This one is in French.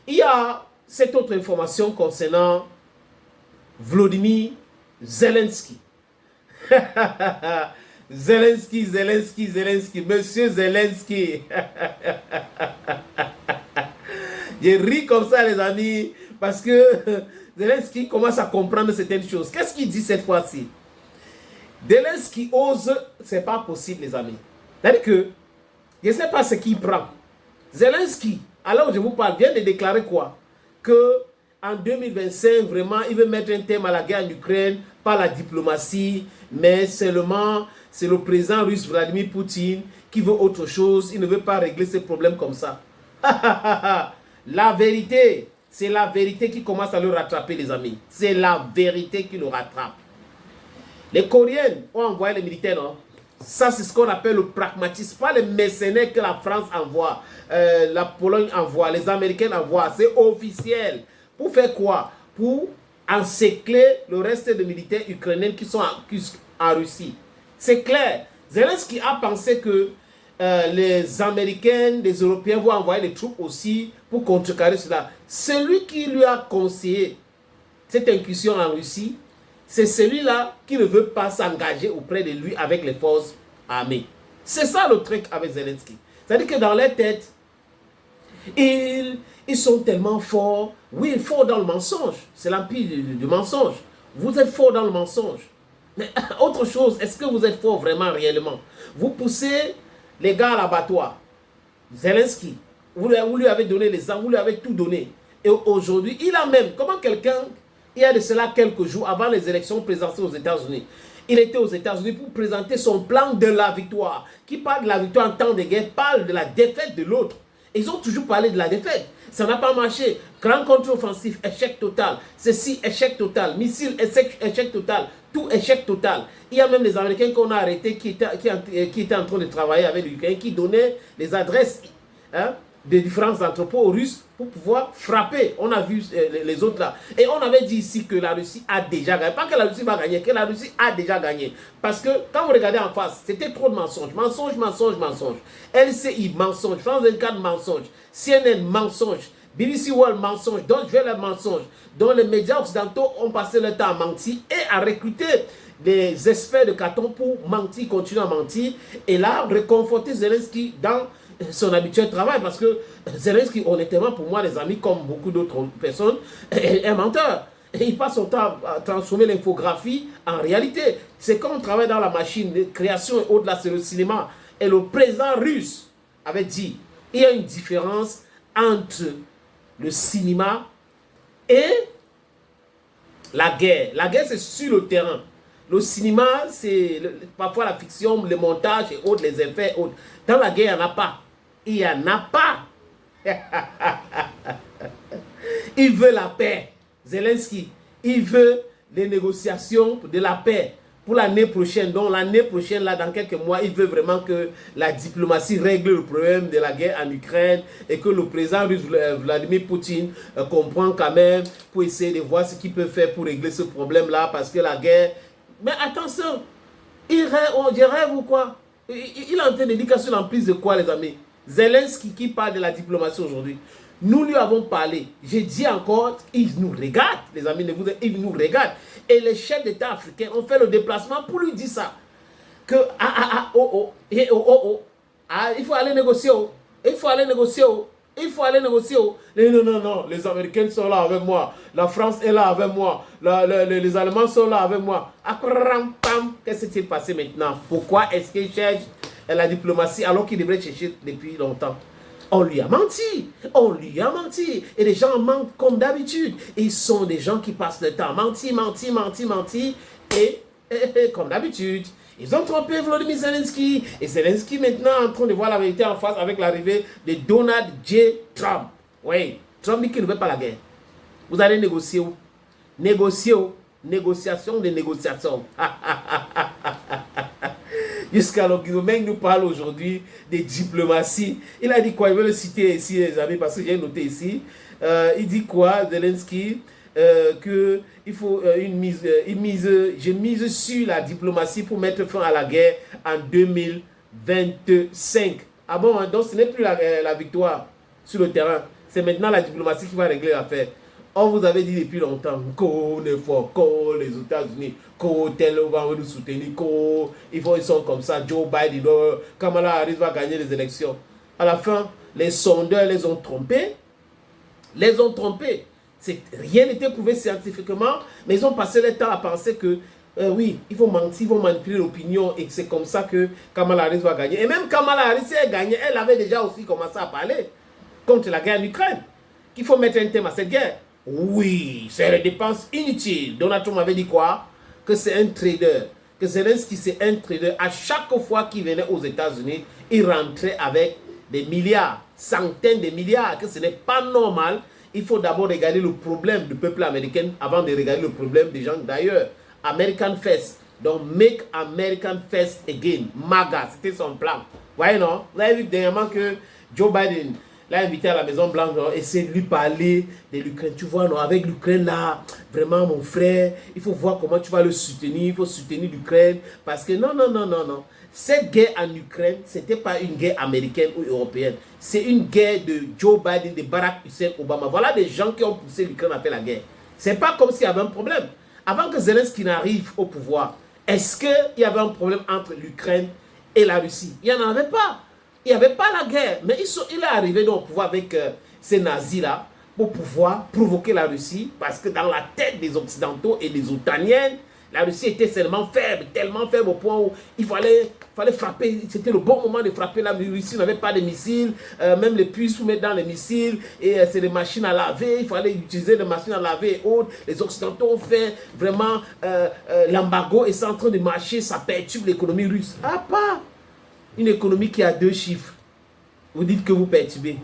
Il y a cette autre information concernant Volodymyr Zelensky. Zelensky, Monsieur Zelensky. J'ai ri comme ça, les amis, parce que Zelensky commence à comprendre certaines choses. Qu'est-ce qu'il dit cette fois-ci? Zelensky ose, c'est pas possible, les amis. C'est-à-dire que, je ne sais pas ce qu'il prend. Zelensky, alors je vous parle, vient de déclarer quoi? Que en 2025, vraiment, il veut mettre un terme à la guerre en Ukraine par la diplomatie, mais seulement c'est le président russe Vladimir Poutine qui veut autre chose. Il ne veut pas régler ces problèmes comme ça. La vérité, c'est la vérité qui commence à le rattraper, les amis. C'est la vérité qui le rattrape. Les Coréens ont envoyé les militaires, non? Ça, c'est ce qu'on appelle le pragmatisme. Pas les mercenaires que la France envoie, la Pologne envoie, les Américains envoient. C'est officiel. Pour faire quoi? Pour encercler le reste des militaires ukrainiens qui sont en Russie. C'est clair. Zelensky a pensé que les Américains, les Européens vont envoyer des troupes aussi pour contrecarrer cela. Celui qui lui a conseillé cette incursion en Russie, c'est celui-là qui ne veut pas s'engager auprès de lui avec les forces armées. C'est ça le truc avec Zelensky. C'est-à-dire que dans leur tête, ils sont tellement forts. Oui, forts dans le mensonge. C'est l'empire du mensonge. Vous êtes forts dans le mensonge. Mais autre chose, est-ce que vous êtes forts vraiment, réellement? Vous poussez les gars à l'abattoir. Zelensky, vous lui avez donné les armes, vous lui avez tout donné. Et aujourd'hui, il a même, comment quelqu'un, il y a de cela quelques jours avant les élections présidentielles aux États-Unis, il était aux États-Unis pour présenter son plan de la victoire. Qui parle de la victoire en temps de guerre, parle de la défaite de l'autre. Ils ont toujours parlé de la défaite. Ça n'a pas marché. Grand contre-offensif, échec total. Ceci, échec total. Missile, échec total. Tout échec total. Il y a même les Américains qu'on a arrêtés qui étaient en train de travailler avec les Ukrainiens, qui donnaient les adresses des différents entrepôts russes pour pouvoir frapper. On a vu les autres là. Et on avait dit ici que la Russie a déjà gagné. Pas que la Russie va gagner, que la Russie a déjà gagné. Parce que quand vous regardez en face, c'était trop de mensonges. Mensonge. LCI, mensonge. France 24, mensonge. CNN, mensonge. BBC World, mensonge. Deutsche Welle, mensonge. Donc les médias occidentaux ont passé le temps à mentir et à recruter des experts de carton pour mentir, continuer à mentir. Et là, réconforter Zelensky dans son habituel travail, parce que Zelensky, honnêtement, pour moi, les amis, comme beaucoup d'autres personnes, est un menteur. Et il passe son temps à transformer l'infographie en réalité. C'est comme on travaille dans la machine de création et au-delà, c'est le cinéma. Et le président russe avait dit, il y a une différence entre le cinéma et la guerre. La guerre, c'est sur le terrain. Le cinéma, c'est parfois la fiction, le montage et autres, les effets et autres. Dans la guerre, il n'y en a pas. Il n'y en a pas. Il veut la paix. Zelensky, il veut les négociations de la paix pour l'année prochaine. Donc l'année prochaine, là, dans quelques mois, il veut vraiment que la diplomatie règle le problème de la guerre en Ukraine et que le président russe Vladimir Poutine comprend quand même pour essayer de voir ce qu'il peut faire pour régler ce problème-là, parce que la guerre... Mais attention, il rêve ou quoi? Il est en train de dire qu'il sur l'emprise de quoi, les amis? Zelensky qui parle de la diplomatie aujourd'hui. Nous lui avons parlé. J'ai dit encore, il nous regarde, les amis, il nous regarde. Et les chefs d'État africains ont fait le déplacement pour lui dire ça. Que, il faut aller négocier. Il faut aller négocier. Il faut aller négocier. Non, les Américains sont là avec moi. La France est là avec moi. Les Allemands sont là avec moi. Qu'est-ce qui s'est passé maintenant? Pourquoi est-ce qu'ils cherchent la diplomatie alors qu'ils devraient chercher depuis longtemps? On lui a menti. On lui a menti. Et les gens mentent comme d'habitude. Ils sont des gens qui passent le temps à mentir. Et comme d'habitude, ils ont trompé Volodymyr Zelensky. Et Zelensky maintenant en train de voir la vérité en face avec l'arrivée de Donald J. Trump. Oui, Trump dit qu'il ne veut pas la guerre. Vous allez négocier où? Négocier où? Négociation de négociations. Jusqu'à Guillaume nous parle aujourd'hui de diplomatie. Il a dit quoi? Il veut le citer ici, les amis, parce que j'ai noté ici. Il dit quoi, Zelensky? Que il faut je mise sur la diplomatie pour mettre fin à la guerre en 2025. Ah bon, hein? Donc ce n'est plus la victoire sur le terrain, C'est maintenant la diplomatie qui va régler l'affaire. On vous avait dit depuis longtemps qu'on est fort, qu'on les États-Unis, qu'on tel va nous soutenir, ils sont comme ça, Joe Biden, Kamala Harris va gagner les élections. À la fin, les sondeurs les ont trompés. Rien n'était prouvé scientifiquement, mais ils ont passé le temps à penser que oui, ils vont mentir, ils vont manipuler l'opinion et que c'est comme ça que Kamala Harris va gagner. Et même Kamala Harris, si elle gagnait, elle avait déjà aussi commencé à parler contre la guerre en Ukraine. Qu'il faut mettre un thème à cette guerre. Oui, c'est des dépenses inutiles. Donald Trump avait dit quoi? Que c'est un trader. Que Zelensky, c'est un trader. À chaque fois qu'il venait aux États-Unis, il rentrait avec des milliards, centaines de milliards. Que ce n'est pas normal. Il faut d'abord regarder le problème du peuple américain avant de regarder le problème des gens d'ailleurs. American First. Donc, Make American First Again. MAGA, c'était son plan. Vous voyez, non? Vous avez vu dernièrement que Joe Biden l'a invité à la Maison Blanche, et c'est lui parler de l'Ukraine. Tu vois, non, avec l'Ukraine là, vraiment mon frère, il faut voir comment tu vas le soutenir, il faut soutenir l'Ukraine. Parce que non. Cette guerre en Ukraine, ce n'était pas une guerre américaine ou européenne. C'est une guerre de Joe Biden, de Barack Hussein Obama. Voilà des gens qui ont poussé l'Ukraine à faire la guerre. Ce n'est pas comme s'il y avait un problème. Avant que Zelensky n'arrive au pouvoir, est-ce qu'il y avait un problème entre l'Ukraine et la Russie? Il n'y en avait pas. Il n'y avait pas la guerre, mais il est arrivé au pouvoir avec ces nazis-là pour pouvoir provoquer la Russie, parce que dans la tête des Occidentaux et des Otaniens, la Russie était tellement faible au point où il fallait frapper, c'était le bon moment de frapper. La Russie n'avait pas de missiles, même les puces pour mettre dans les missiles, et c'est des machines à laver, il fallait utiliser des machines à laver et autres. Les Occidentaux ont fait vraiment l'embargo et c'est en train de marcher, ça perturbe l'économie russe. Ah, pas une économie qui a 2 chiffres. Vous dites que vous perturbez.